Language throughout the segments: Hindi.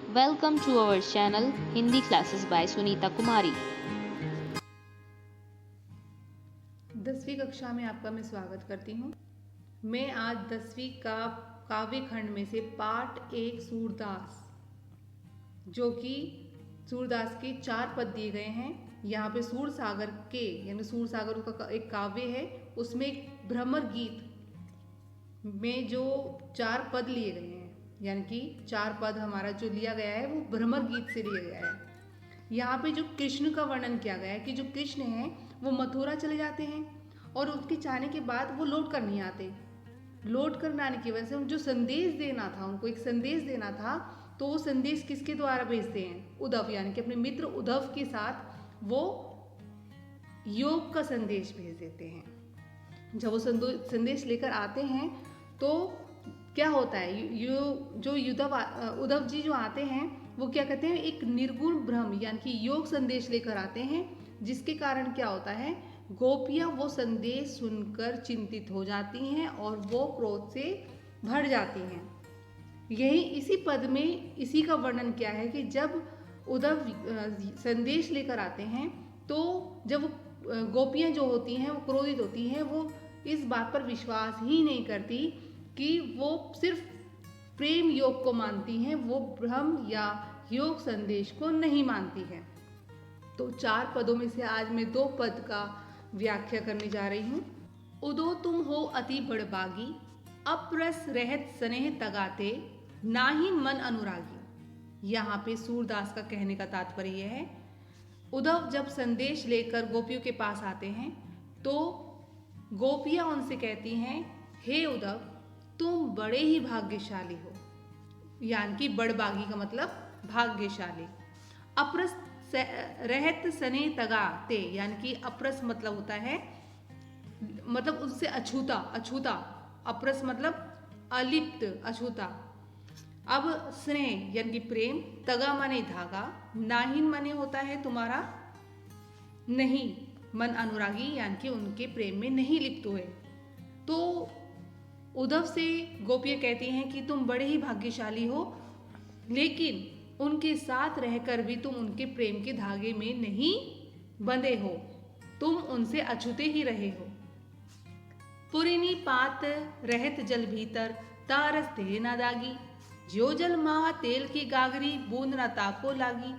Welcome to our channel Hindi classes by Sunita Kumari. 10वीं कक्षा में आपका मैं स्वागत करती हूँ। मैं आज 10वीं का काव्य खंड में से पाठ 1 सूरदास, जो कि सूरदास के 4 पद दिए गए हैं। यहाँ पे सूर सागर के यानी सूर सागर का एक काव्य है, उसमें एक भ्रमर गीत में जो 4 पद लिए गए हैं, यानी कि 4 पद हमारा जो लिया गया है वो भ्रमर गीत से लिया गया है। यहाँ पे जो कृष्ण का वर्णन किया गया है कि जो कृष्ण हैं वो मथुरा चले जाते हैं और उसके जाने के बाद वो लौट कर नहीं आते। लौट कर न आने की वजह से जो संदेश देना था, उनको एक संदेश देना था, तो वो संदेश किसके द्वारा भेजते हैं? उद्धव, यानी कि अपने मित्र उद्धव के साथ वो योग का संदेश भेज देते हैं। जब वो संदेश लेकर आते हैं तो क्या होता है, जो उद्धव जी जो आते हैं वो क्या कहते हैं, एक निर्गुण ब्रह्म यानी कि योग संदेश लेकर आते हैं, जिसके कारण क्या होता है, गोपियां वो संदेश सुनकर चिंतित हो जाती हैं और वो क्रोध से भर जाती हैं। यही इसी पद में इसी का वर्णन किया है कि जब उद्धव संदेश लेकर आते हैं तो जब गोपियां जो होती हैं वो क्रोधित होती हैं, वो इस बात पर विश्वास ही नहीं करती कि वो सिर्फ प्रेम योग को मानती हैं, वो ब्रह्म या योग संदेश को नहीं मानती है। तो 4 पदों में से आज मैं 2 पद का व्याख्या करने जा रही हूँ। उदो तुम हो अति बड़बागी, अप्रस रहत स्नेह तगाते, नाही मन अनुरागी। यहाँ पे सूरदास का कहने का तात्पर्य यह है, उद्धव जब संदेश लेकर गोपियों के पास आते हैं तो गोपियां उनसे कहती हैं, हे उद्धव तुम बड़े ही भाग्यशाली हो, यानी कि बड़बागी का मतलब भाग्यशाली। अप्रस रहत सने तगाते, यानी कि अप्रस मतलब होता है, मतलब उससे अछूता। अप्रस मतलब अलिप्त, अछूता। अब स्नेह यानी कि प्रेम, तगा माने धागा, नाहिन माने होता है तुम्हारा नहीं, मन अनुरागी यानी कि उनके प्रेम में नहीं लिप्त हुए। तो उद्धव से गोपियां कहती हैं कि तुम बड़े ही भाग्यशाली हो, लेकिन उनके साथ रहकर भी तुम उनके प्रेम के धागे में नहीं बंधे हो, तुम उनसे अछूते ही रहे हो। पुरिनी पात रहत जल भीतर, तारस ते ना दागी, जो जल माह तेल की गागरी, बूंद ना ताको लागी।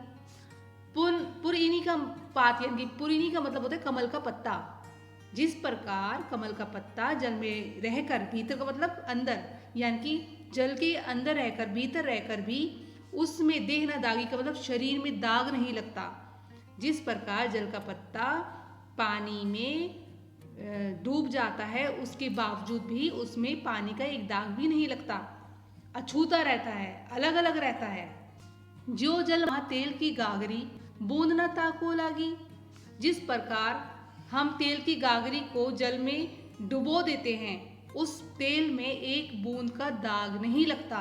पुरिनी का पात यानी पुरिनी का मतलब होता है कमल का पत्ता। जिस प्रकार कमल का पत्ता जल में रहकर, भीतर का मतलब अंदर, यानी कि जल के अंदर रहकर, भीतर रहकर भी उसमें देह न दागी का मतलब शरीर में दाग नहीं लगता। जिस प्रकार जल का पत्ता पानी में डूब जाता है, उसके बावजूद भी उसमें पानी का एक दाग भी नहीं लगता, अछूता रहता है, अलग अलग रहता है। जो जल माह तेल की गागरी, बूंद न ताको लागी। जिस प्रकार हम तेल की गागरी को जल में डुबो देते हैं, उस तेल में एक बूंद का दाग नहीं लगता।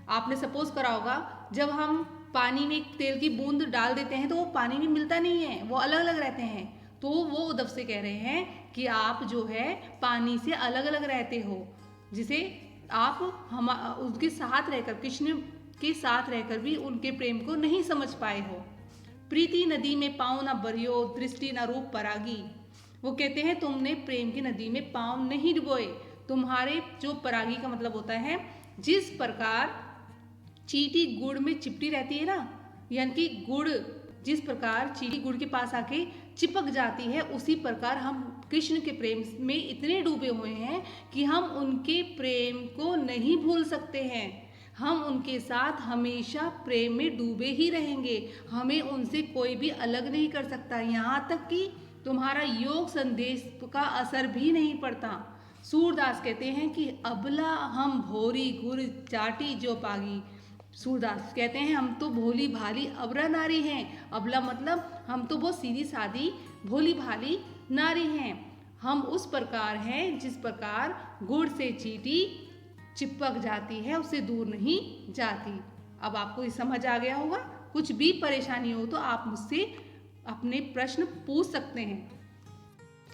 आपने सपोज करा होगा, जब हम पानी में एक तेल की बूंद डाल देते हैं तो वो पानी में मिलता नहीं है, वो अलग अलग रहते हैं। तो वो उद्धव से कह रहे हैं कि आप जो है पानी से अलग अलग रहते हो, जिसे आप उनके साथ रहकर, कृष्ण के साथ रहकर भी उनके प्रेम को नहीं समझ पाए हो। प्रीति नदी में पाँव न बरियो, दृष्टि न रूप परागी। वो कहते हैं तुमने प्रेम की नदी में पाँव नहीं डुबोए। तुम्हारे जो परागी का मतलब होता है, जिस प्रकार चींटी गुड़ में चिपटी रहती है ना, यानी कि गुड़ जिस प्रकार चींटी गुड़ के पास आके चिपक जाती है, उसी प्रकार हम कृष्ण के प्रेम में इतने डूबे हुए हैं कि हम उनके प्रेम को नहीं भूल सकते हैं। हम उनके साथ हमेशा प्रेम में डूबे ही रहेंगे, हमें उनसे कोई भी अलग नहीं कर सकता, यहाँ तक कि तुम्हारा योग संदेश का असर भी नहीं पड़ता। सूरदास कहते हैं कि अबला हम भोरी गुर चाटी जो पागी। सूरदास कहते हैं हम तो भोली भाली अबला नारी हैं। अबला मतलब हम तो बहुत सीधी सादी भोली भाली नारी हैं। हम उस प्रकार हैं जिस प्रकार गुड़ से चींटी चिपक जाती है, उससे दूर नहीं जाती। अब आपको ये समझ आ गया होगा। कुछ भी परेशानी हो तो आप मुझसे अपने प्रश्न पूछ सकते हैं।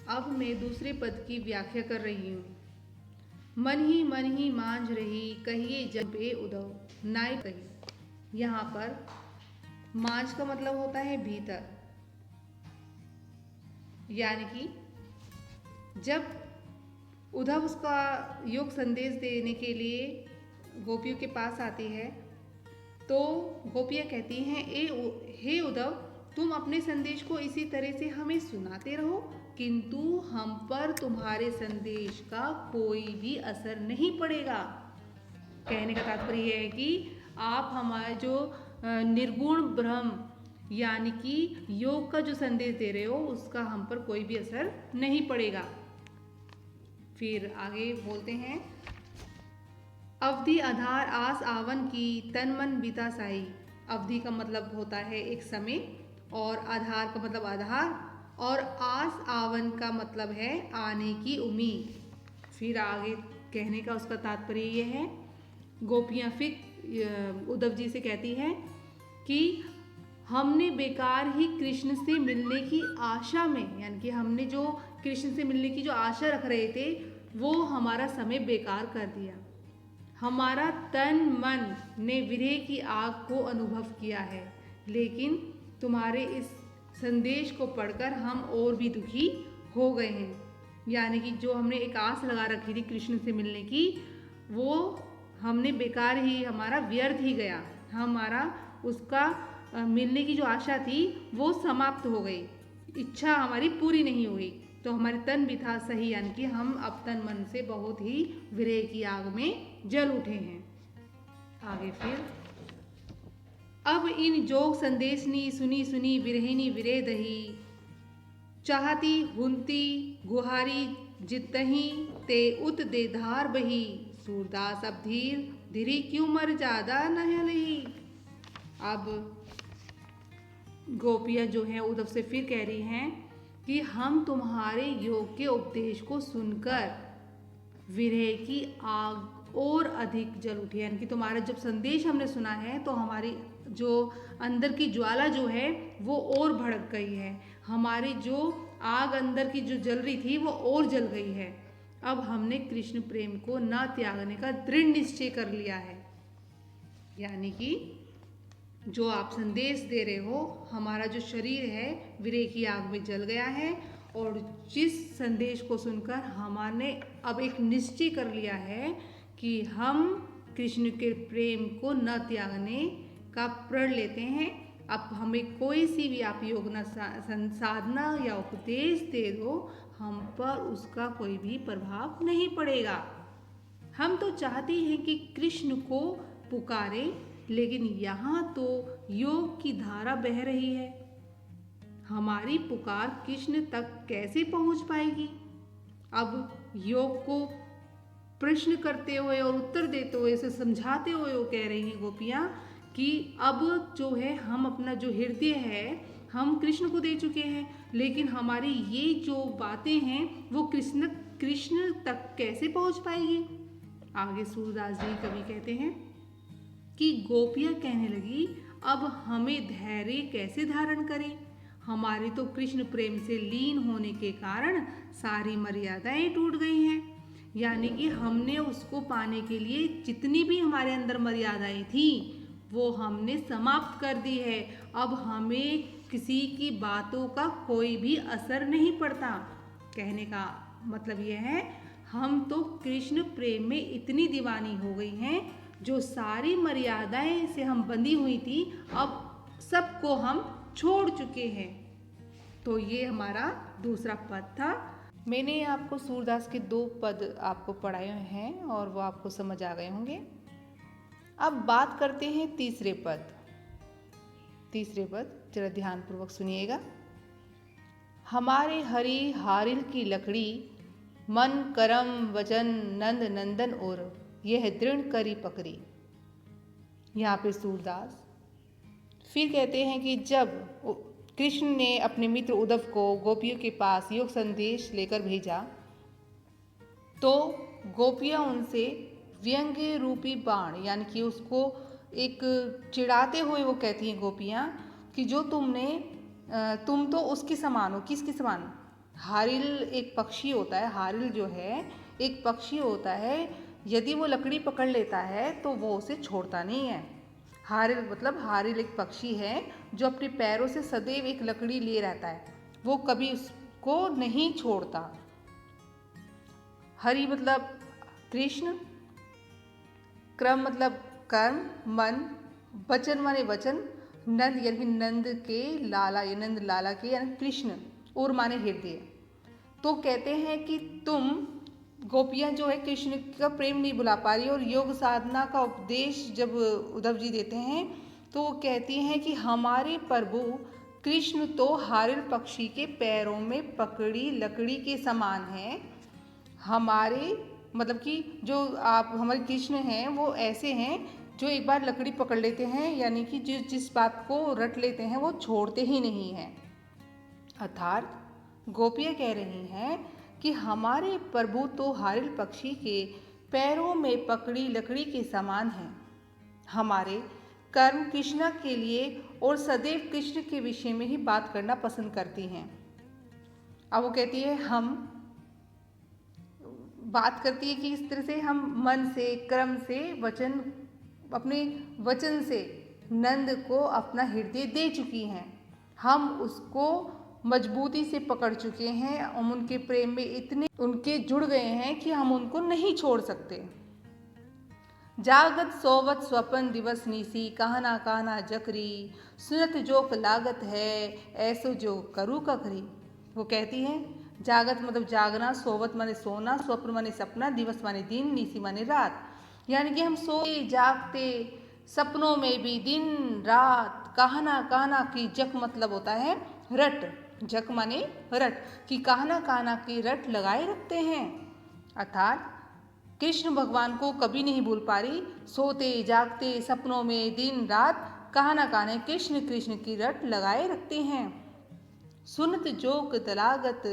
अब मैं दूसरे पद की व्याख्या कर रही हूँ। मन ही मांझ रही, कहिए जब बे उदव नाय कही। यहाँ पर माज का मतलब होता है भीतर, यानी कि जब उद्धव उसका योग संदेश देने के लिए गोपियों के पास आती है तो गोपियाँ कहती हैं हे उद्धव, तुम अपने संदेश को इसी तरह से हमें सुनाते रहो, किंतु हम पर तुम्हारे संदेश का कोई भी असर नहीं पड़ेगा। कहने का तात्पर्य यह है कि आप हमारे जो निर्गुण ब्रह्म यानी कि योग का जो संदेश दे रहे हो उसका हम पर कोई भी असर नहीं पड़ेगा। फिर आगे बोलते हैं, अवधि आधार आस आवन की तन मन बीता साई। अवधि का मतलब होता है एक समय, और आधार का मतलब आधार, और आस आवन का मतलब है आने की उम्मीद। फिर आगे कहने का उसका तात्पर्य ये है, गोपियाँ फिर उद्धव जी से कहती हैं कि हमने बेकार ही कृष्ण से मिलने की आशा में, यानी कि हमने जो कृष्ण से मिलने की जो आशा रख रहे थे वो हमारा समय बेकार कर दिया। हमारा तन मन ने विरह की आग को अनुभव किया है, लेकिन तुम्हारे इस संदेश को पढ़कर हम और भी दुखी हो गए हैं। यानी कि जो हमने एक आस लगा रखी थी कृष्ण से मिलने की, वो हमने बेकार ही, हमारा व्यर्थ ही गया। हमारा उसका मिलने की जो आशा थी वो समाप्त हो गई, इच्छा हमारी पूरी नहीं हुई, तो हमारे तन भी था सही, यानी कि हम अब तन मन से बहुत ही विरह की आग में जल उठे हैं। आगे फिर, अब इन जोग संदेशनी सुनी सुनी विरहिनी विरह दही, चाहती हुंती गुहारी जितही ते उत दे धार बही, सूरदास अब धीर धीरी क्यों मर ज्यादा नहलही। अब गोपियाँ जो हैं उद्धव से फिर कह रही हैं कि हम तुम्हारे योग के उपदेश को सुनकर विरह की आग और अधिक जल उठी, यानी कि तुम्हारा जब संदेश हमने सुना है तो हमारी जो अंदर की ज्वाला जो है वो और भड़क गई है, हमारी जो आग अंदर की जो जल रही थी वो और जल गई है। अब हमने कृष्ण प्रेम को न त्यागने का दृढ़ निश्चय कर लिया है, यानी कि जो आप संदेश दे रहे हो, हमारा जो शरीर है विरह की आग में जल गया है, और जिस संदेश को सुनकर हमारे अब एक निश्चय कर लिया है कि हम कृष्ण के प्रेम को न त्यागने का प्रण लेते हैं। अब हमें कोई सी भी आप योग साधना या उपदेश दे दो, हम पर उसका कोई भी प्रभाव नहीं पड़ेगा। हम तो चाहते हैं कि कृष्ण को पुकारे, लेकिन यहाँ तो योग की धारा बह रही है, हमारी पुकार कृष्ण तक कैसे पहुँच पाएगी। अब योग को प्रश्न करते हुए और उत्तर देते हुए, इसे समझाते हुए वो कह रही हैं गोपियाँ कि अब जो है हम अपना जो हृदय है हम कृष्ण को दे चुके हैं, लेकिन हमारी ये जो बातें हैं वो कृष्ण तक कैसे पहुँच पाएगी। आगे सूरदास जी कवि कहते हैं कि गोपियाँ कहने लगी, अब हमें धैर्य कैसे धारण करें, हमारे तो कृष्ण प्रेम से लीन होने के कारण सारी मर्यादाएं टूट गई हैं। यानी कि हमने उसको पाने के लिए जितनी भी हमारे अंदर मर्यादाएं थी वो हमने समाप्त कर दी है। अब हमें किसी की बातों का कोई भी असर नहीं पड़ता। कहने का मतलब यह है, हम तो कृष्ण प्रेम में इतनी दीवानी हो गई हैं, जो सारी मर्यादाएं से हम बंधी हुई थी अब सबको हम छोड़ चुके हैं। तो ये हमारा दूसरा पद था। मैंने आपको सूरदास के 2 पद आपको पढ़ाए हैं और वो आपको समझ आ गए होंगे। अब बात करते हैं तीसरे पद। तीसरे पद जरा ध्यानपूर्वक सुनिएगा। हमारे हरि हारिल की लकड़ी, मन करम वचन नंद नंदन और यह दृढ़ करी पकड़ी। यहाँ पे सूरदास फिर कहते हैं कि जब कृष्ण ने अपने मित्र उद्धव को गोपियों के पास योग संदेश लेकर भेजा तो गोपियाँ उनसे व्यंग्य रूपी बाण, यानी कि उसको एक चिढ़ाते हुए वो कहती हैं गोपियाँ कि जो तुम तो उसके समान हो। किसके समान? हारिल एक पक्षी होता है। हारिल जो है एक पक्षी होता है, यदि वो लकड़ी पकड़ लेता है तो वो उसे छोड़ता नहीं है। हारिल मतलब हारिल एक पक्षी है जो अपने पैरों से सदैव एक लकड़ी लिए रहता है, वो कभी उसको नहीं छोड़ता। हरि मतलब कृष्ण, क्रम मतलब कर्म, मन, वचन माने वचन, नंद यानी नंद के लाला या नंद लाला के यानी कृष्ण, और माने हृदय। तो कहते हैं कि तुम गोपियाँ जो है कृष्ण का प्रेम नहीं भुला पा रही, और योग साधना का उपदेश जब उद्धव जी देते हैं तो वो कहती हैं कि हमारे प्रभु कृष्ण तो हारिल पक्षी के पैरों में पकड़ी लकड़ी के समान है। हमारे मतलब कि जो आप हमारे कृष्ण हैं वो ऐसे हैं जो एक बार लकड़ी पकड़ लेते हैं, यानी कि जिस बात को रट लेते हैं वो छोड़ते ही नहीं हैं। अर्थात गोपियाँ कह रही हैं कि हमारे प्रभु तो हारिल पक्षी के पैरों में पकड़ी लकड़ी के समान हैं। हमारे कर्म कृष्ण के लिए और सदैव कृष्ण के विषय में ही बात करना पसंद करती हैं। अब वो कहती है हम बात करती है कि इस तरह से हम मन से, क्रम से, वचन अपने वचन से नंद को अपना हृदय दे चुकी हैं। हम उसको मजबूती से पकड़ चुके हैं, हम उनके प्रेम में इतने उनके जुड़ गए हैं कि हम उनको नहीं छोड़ सकते। जागत सोवत स्वपन दिवस नीसी, कहना कहना जकरी, सुनत जोक लागत है, ऐसो जो करू ककरी। वो कहती हैं जागत मतलब जागना, सोवत माने सोना, स्वप्न माने सपना, दिवस माने दिन, नीसी माने रात। यानी कि हम सोए जागते सपनों में भी दिन रात, कहना कहना की जक मतलब होता है रट, जक माने रट, कि कहना कहना की रट लगाए रखते हैं। अर्थात कृष्ण भगवान को कभी नहीं भूल पा रही, सोते जागते सपनों में दिन रात कहना कहने कृष्ण कृष्ण की रट लगाए रखते हैं। सुनत जोक दलागत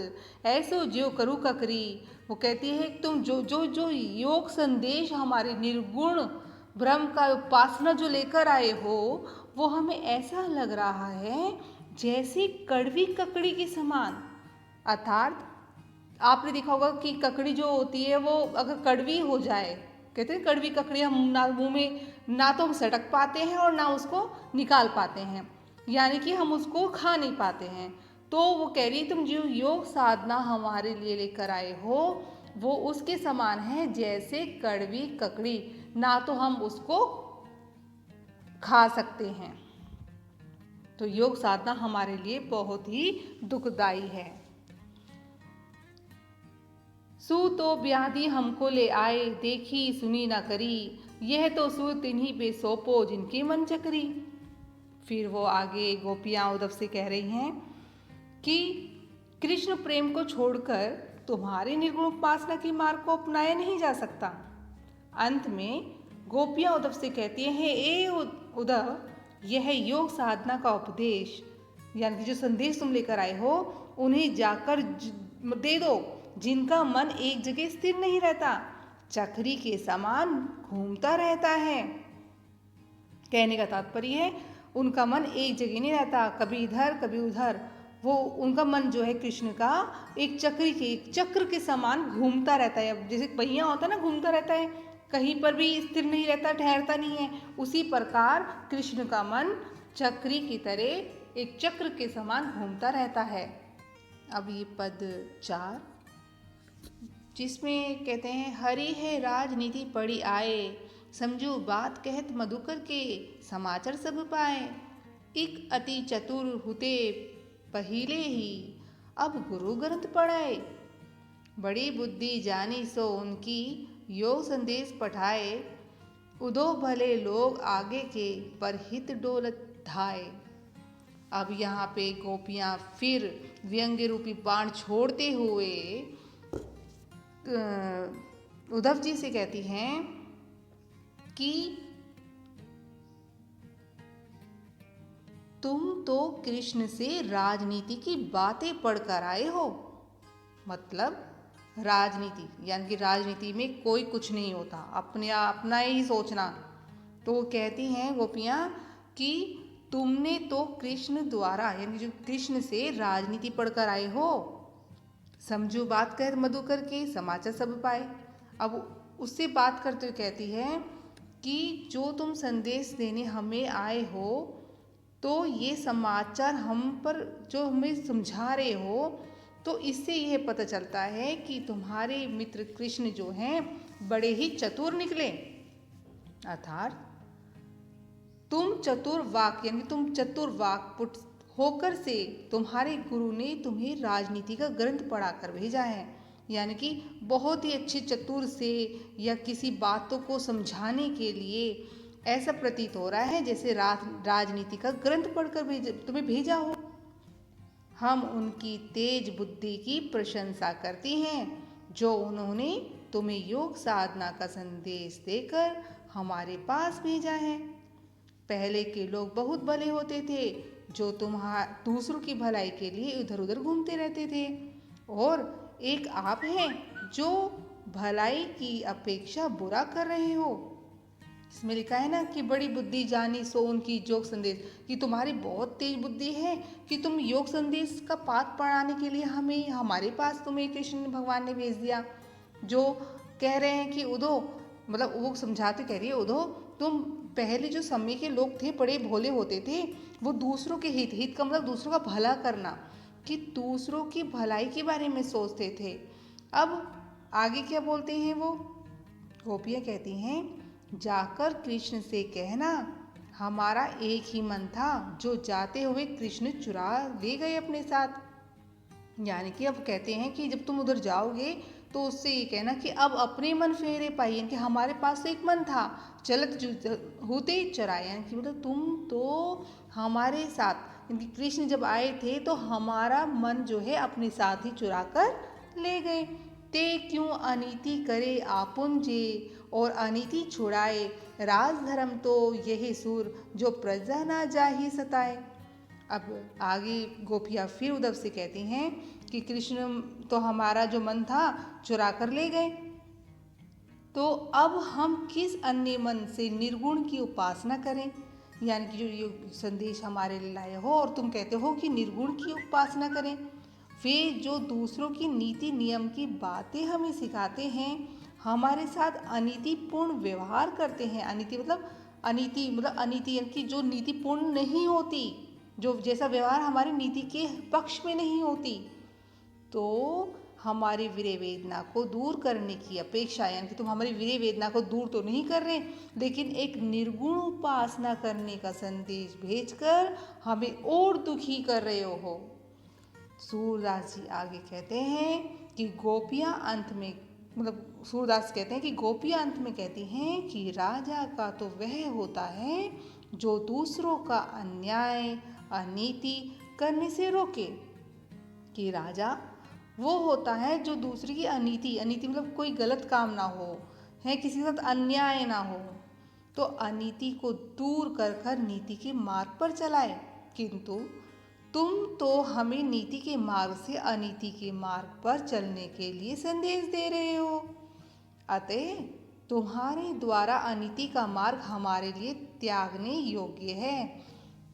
ऐसो ज्यो करू ककरी। वो कहती है तुम जो जो जो योग संदेश हमारे निर्गुण ब्रह्म का उपासना जो लेकर आए हो, वो हमें ऐसा लग रहा है जैसे कड़वी ककड़ी के समान। अर्थात आपने देखा होगा कि ककड़ी जो होती है वो अगर कड़वी हो जाए, कहते हैं कड़वी ककड़ी हम ना मुँह में ना तो हम सटक पाते हैं और ना उसको निकाल पाते हैं, यानी कि हम उसको खा नहीं पाते हैं। तो वो कह रही तुम जो योग साधना हमारे लिए लेकर आए हो वो उसके समान है जैसे कड़वी ककड़ी, ना तो हम उसको खा सकते हैं। तो योग साधना हमारे लिए बहुत ही दुखदाई है। सू तो व्याधि हमको ले आए, देखी सुनी ना करी, यह तो सू तिन्हीं पे सौंपो जिनकी मन चकरी। फिर वो आगे गोपियाँ उद्धव से कह रही हैं कि कृष्ण प्रेम को छोड़कर तुम्हारे निर्गुण उपासना की मार्ग को अपनाया नहीं जा सकता। अंत में गोपियाँ उद्धव से कहती हैं ए उद्धव, यह योग साधना का उपदेश यानी कि जो संदेश तुम लेकर आए हो उन्हें जाकर दे दो, जिनका मन एक जगह स्थिर नहीं रहता, चक्री के समान घूमता रहता है। कहने का तात्पर्य है उनका मन एक जगह नहीं रहता, कभी इधर कभी उधर। वो उनका मन जो है कृष्ण का एक चक्र के समान घूमता रहता है। जैसे पहिया होता है ना, घूमता रहता है, कहीं पर भी स्थिर नहीं रहता, ठहरता नहीं है। उसी प्रकार कृष्ण का मन चक्री की तरह एक चक्र के समान घूमता रहता है। अब ये पद 4 जिसमें कहते हैं हरि है राजनीति पड़ी आए, समझू बात कहत मधुकर के, समाचार सब पाए। एक अति चतुर हुते पहिले ही, अब गुरु ग्रंथ पढ़ाए। बड़ी बुद्धि जानी सो उनकी, योग संदेश पठाए। उदो भले लोग आगे के, पर हित डोलत धाए। अब यहाँ पे गोपियाँ फिर व्यंग्य रूपी बाण छोड़ते हुए उद्धव जी से कहती हैं कि तुम तो कृष्ण से राजनीति की बातें पढ़कर आए हो। मतलब राजनीति यानी कि राजनीति में कोई कुछ नहीं होता, अपना ही सोचना। तो वो कहती हैं गोपियाँ कि तुमने तो कृष्ण द्वारा यानी जो कृष्ण से राजनीति पढ़कर आए हो, समझो बात कर मधुकर के, समाचार सब पाए। अब उससे बात करते हुए कहती है कि जो तुम संदेश देने हमें आए हो, तो ये समाचार हम पर जो हमें समझा रहे हो, तो इससे यह पता चलता है कि तुम्हारे मित्र कृष्ण जो हैं बड़े ही चतुर निकले। अर्थात तुम चतुर वाक यानी तुम चतुर वाक्पुट होकर से तुम्हारे गुरु ने तुम्हें राजनीति का ग्रंथ पढ़ाकर भेजा है। यानी कि बहुत ही अच्छे चतुर से या किसी बातों को समझाने के लिए ऐसा प्रतीत हो रहा है जैसे राजनीति का ग्रंथ पढ़कर तुम्हें भेजा हो। हम उनकी तेज बुद्धि की प्रशंसा करती हैं जो उन्होंने तुम्हें योग साधना का संदेश देकर हमारे पास भेजा है। पहले के लोग बहुत भले होते थे जो दूसरों की भलाई के लिए इधर उधर घूमते रहते थे, और एक आप हैं जो भलाई की अपेक्षा बुरा कर रहे हो। इसमें लिखा है ना कि बड़ी बुद्धि जानी सो उनकी योग संदेश, कि तुम्हारी बहुत तेज बुद्धि है कि तुम योग संदेश का पाठ पढ़ाने के लिए हमारे पास तुम्हें कृष्ण भगवान ने भेज दिया, जो कह रहे हैं कि उदो, मतलब वो समझाते कह रही है, उदो तुम पहले जो समय के लोग थे बड़े भोले होते थे, वो दूसरों के हित का मतलब दूसरों का भला करना, कि दूसरों की भलाई के बारे में सोचते थे। अब आगे क्या बोलते हैं वो गोपियाँ कहती हैं, जाकर कृष्ण से कहना हमारा एक ही मन था जो जाते हुए कृष्ण चुरा ले गए अपने साथ। यानी कि अब कहते हैं कि जब तुम उधर जाओगे तो उससे ये कहना कि अब अपने मन फेरे पाइए, कि हमारे पास तो एक मन था, चलत होते चराए, यानी कि मतलब तुम तो हमारे साथ, यानी कृष्ण जब आए थे तो हमारा मन जो है अपने साथ ही चुरा कर ले गए। ते क्यों अनीति करे आपुन जे, और अनीति छुड़ाए राजधर्म तो यही सुर जो प्रजा ना जाहि सताए। अब आगे गोपियाँ फिर उद्धव से कहती हैं कि कृष्ण तो हमारा जो मन था चुरा कर ले गए, तो अब हम किस अन्य मन से निर्गुण की उपासना करें। यानी कि जो ये संदेश हमारे लिए लाए हो और तुम कहते हो कि निर्गुण की उपासना करें, वे जो दूसरों की नीति नियम की बातें हमें सिखाते हैं, हमारे साथ अनीतिपूर्ण व्यवहार करते हैं। अनीति मतलब अनीति यानी कि जो नीतिपूर्ण नहीं होती, जो जैसा व्यवहार हमारी नीति के पक्ष में नहीं होती, तो हमारी विरह वेदना को दूर करने की अपेक्षा, यानी कि तुम हमारी विरह वेदना को दूर तो नहीं कर रहे, लेकिन एक निर्गुण उपासना करने का संदेश भेजकर हमें और दुखी कर रहे हो। सूरदास जी आगे कहते हैं कि गोपियाँ अंत में, मतलब सूरदास कहते हैं कि गोपियाँ अंत में कहती हैं कि राजा का तो वह होता है जो दूसरों का अन्याय अनीति करने से रोके, कि राजा वो होता है जो दूसरे की अनीति मतलब कोई गलत काम ना हो, है किसी के साथ अन्याय ना हो, तो अनीति को दूर कर नीति के मार्ग पर चलाए। किंतु तुम तो हमें नीति के मार्ग से अनीति के मार्ग पर चलने के लिए संदेश दे रहे हो, अतः तुम्हारे द्वारा अनीति का मार्ग हमारे लिए त्यागने योग्य है।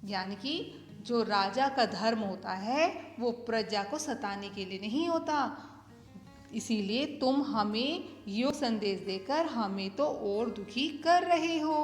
यानी कि जो राजा का धर्म होता है वो प्रजा को सताने के लिए नहीं होता, इसीलिए तुम हमें योग संदेश देकर हमें तो और दुखी कर रहे हो।